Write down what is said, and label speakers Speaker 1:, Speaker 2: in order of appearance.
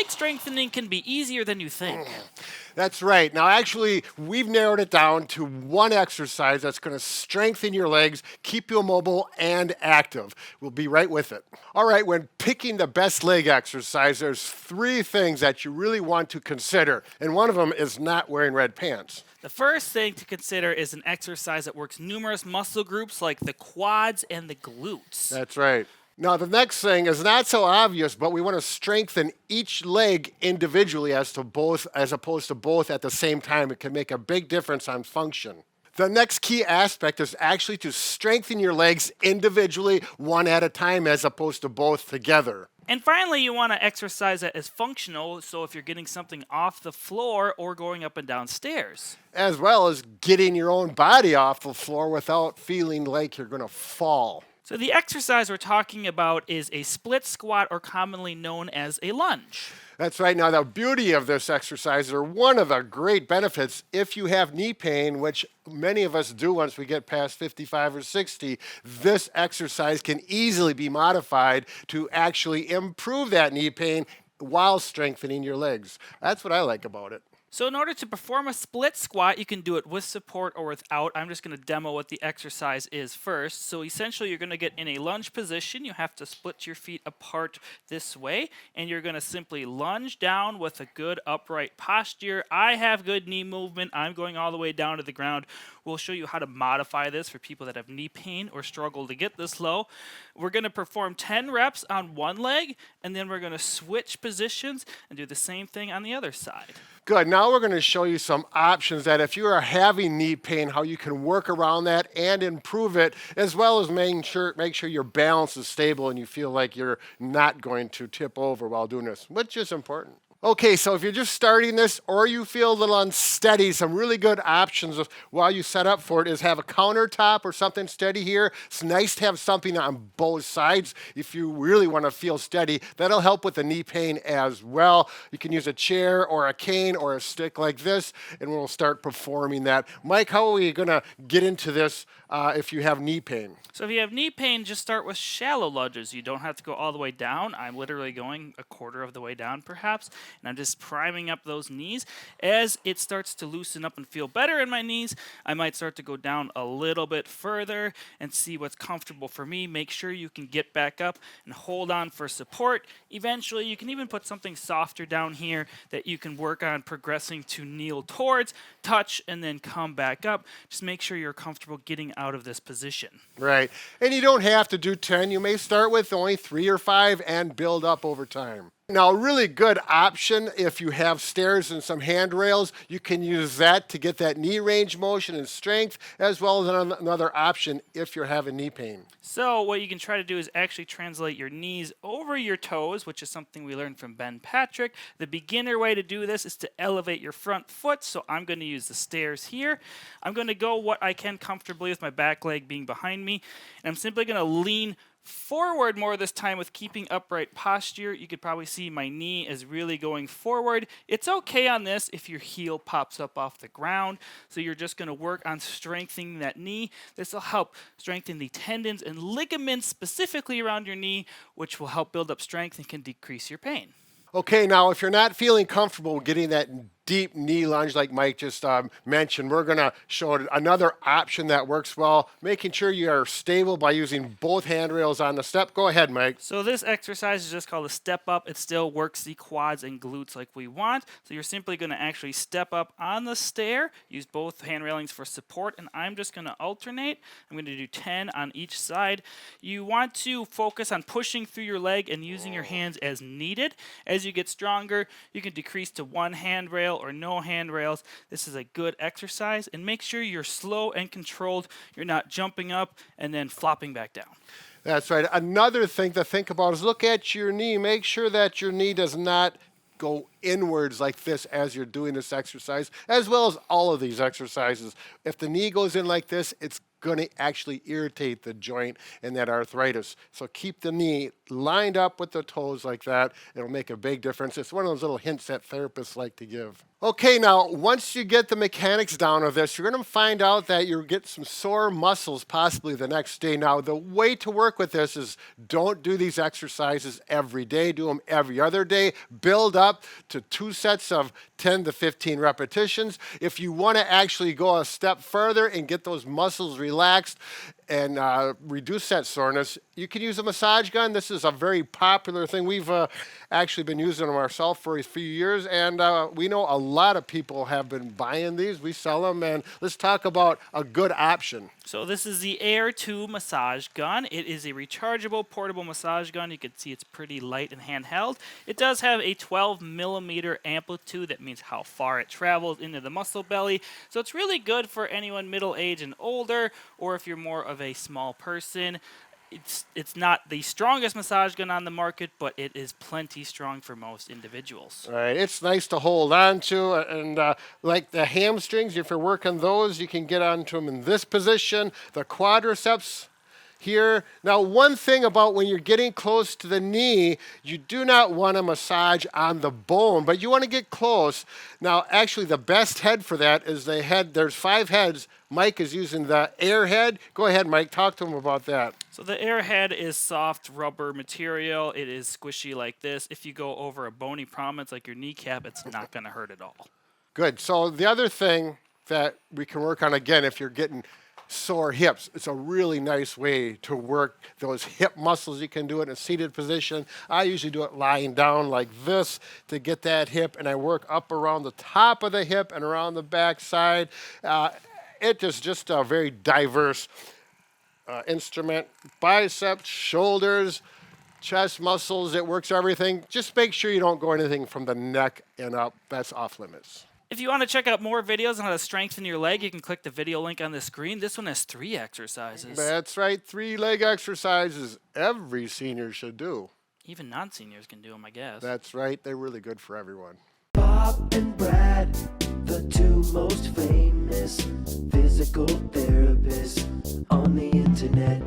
Speaker 1: leg strengthening can be easier than you think.
Speaker 2: That's right. Now, actually, we've narrowed it down to one exercise that's going to strengthen your legs, keep you mobile and active. We'll be right with it. All right, when picking the best leg exercise, there's three things that you really want to consider, and one of them is not wearing red pants.
Speaker 1: The first thing to consider is an exercise that works numerous muscle groups like the quads and the glutes.
Speaker 2: That's right. Now, the next thing is not so obvious, but we want to strengthen each leg individually as opposed to both at the same time. It can make a big difference on function. The next key aspect is actually to strengthen your legs individually, one at a time, as opposed to both together.
Speaker 1: And finally, you want to exercise that is functional, so if you're getting something off the floor or going up and down stairs.
Speaker 2: As well as getting your own body off the floor without feeling like you're going to fall.
Speaker 1: So the exercise we're talking about is a split squat, or commonly known as a lunge.
Speaker 2: That's right. Now, the beauty of this exercise, or one of the great benefits, if you have knee pain, which many of us do once we get past 55 or 60, this exercise can easily be modified to actually improve that knee pain while strengthening your legs. That's what I like about it.
Speaker 1: So in order to perform a split squat, you can do it with support or without. I'm just going to demo what the exercise is first. So essentially, you're going to get in a lunge position. You have to split your feet apart this way, and you're going to simply lunge down with a good upright posture. I have good knee movement. I'm going all the way down to the ground. We'll show you how to modify this for people that have knee pain or struggle to get this low. We're going to perform 10 reps on one leg, and then we're going to switch positions and do the same thing on the other side.
Speaker 2: Good. Now we're going to show you some options that if you are having knee pain, how you can work around that and improve it, as well as make sure your balance is stable and you feel like you're not going to tip over while doing this, which is important. Okay, so if you're just starting this or you feel a little unsteady, some really good options while you set up for it is have a countertop or something steady here. It's nice to have something on both sides if you really want to feel steady. That'll help with the knee pain as well. You can use a chair or a cane or a stick like this, and we'll start performing that. Mike, how are we going to get into this if you have knee pain?
Speaker 1: So if you have knee pain, just start with shallow lunges. You don't have to go all the way down. I'm literally going a quarter of the way down perhaps, and I'm just priming up those knees. As it starts to loosen up and feel better in my knees, I might start to go down a little bit further and see what's comfortable for me. Make sure you can get back up and hold on for support. Eventually, you can even put something softer down here that you can work on progressing to kneel towards, touch, and then come back up. Just make sure you're comfortable getting out of this position.
Speaker 2: Right. And you don't have to do 10. You may start with only 3 or 5 and build up over time. Now, a really good option if you have stairs and some handrails, you can use that to get that knee range motion and strength, as well as another option if you're having knee pain.
Speaker 1: So what you can try to do is actually translate your knees over your toes, which is something we learned from Ben Patrick. The beginner way to do this is to elevate your front foot. So I'm going to use the stairs here. I'm going to go what I can comfortably with my back leg being behind me. And I'm simply going to lean forward more this time with keeping upright posture. You could probably see my knee is really going forward. It's okay on this if your heel pops up off the ground. So you're just going to work on strengthening that knee. This will help strengthen the tendons and ligaments specifically around your knee, which will help build up strength and can decrease your pain.
Speaker 2: Okay, now if you're not feeling comfortable getting that deep knee lunge like Mike just mentioned, we're going to show another option that works well, making sure you are stable by using both handrails on the step. Go ahead, Mike.
Speaker 1: So this exercise is just called a step up. It still works the quads and glutes like we want. So you're simply going to actually step up on the stair, use both hand railings for support, and I'm just going to alternate. I'm going to do 10 on each side. You want to focus on pushing through your leg and using your hands as needed. As you get stronger, you can decrease to one handrail or no handrails. This is a good exercise, and make sure you're slow and controlled. You're not jumping up and then flopping back down.
Speaker 2: That's right. Another thing to think about is look at your knee. Make sure that your knee does not go inwards like this as you're doing this exercise, as well as all of these exercises. If the knee goes in like this, it's going to actually irritate the joint and that arthritis. So keep the knee lined up with the toes like that. It'll make a big difference. It's one of those little hints that therapists like to give. Okay, now once you get the mechanics down of this, you're going to find out that you'll get some sore muscles possibly the next day. Now, the way to work with this is don't do these exercises every day. Do them every other day. Build up to 2 sets of 10 to 15 repetitions. If you want to actually go a step further and get those muscles relaxed and reduce that soreness, you can use a massage gun. This is a very popular thing. We've actually been using them ourselves for a few years, and we know a lot of people have been buying these. We sell them, and let's talk about a good option.
Speaker 1: So this is the Air 2 massage gun. It is a rechargeable portable massage gun. You can see it's pretty light and handheld. It does have a 12 millimeter amplitude. That means how far it travels into the muscle belly. So it's really good for anyone middle age and older, or if you're more of a small person. It's not the strongest massage gun on the market, but it is plenty strong for most individuals.
Speaker 2: All right, it's nice to hold on to, and like the hamstrings, if you're working those, you can get onto them in this position. The quadriceps here. Now, one thing about when you're getting close to the knee, you do not want to massage on the bone, but you want to get close. Now, actually, the best head for that is the head. There's 5 heads. Mike is using the Air head. Go ahead, Mike. Talk to him about that.
Speaker 1: So the Air head is soft rubber material. It is squishy like this. If you go over a bony prominence like your kneecap, it's not going to hurt at all.
Speaker 2: Good. So the other thing that we can work on, again, if you're getting sore hips, it's a really nice way to work those hip muscles. You can do it in a seated position. I usually do it lying down like this to get that hip, and I work up around the top of the hip and around the back side. It is just a very diverse instrument. Biceps, shoulders, chest muscles, it works everything. Just make sure you don't go anything from the neck and up. That's off limits.
Speaker 1: If you want to check out more videos on how to strengthen your leg, you can click the video link on the screen. This one has 3 exercises.
Speaker 2: That's right, 3 leg exercises every senior should do.
Speaker 1: Even non-seniors can do them, I guess.
Speaker 2: That's right, they're really good for everyone.
Speaker 3: Bob and Brad, the 2 most famous physical therapists on the internet.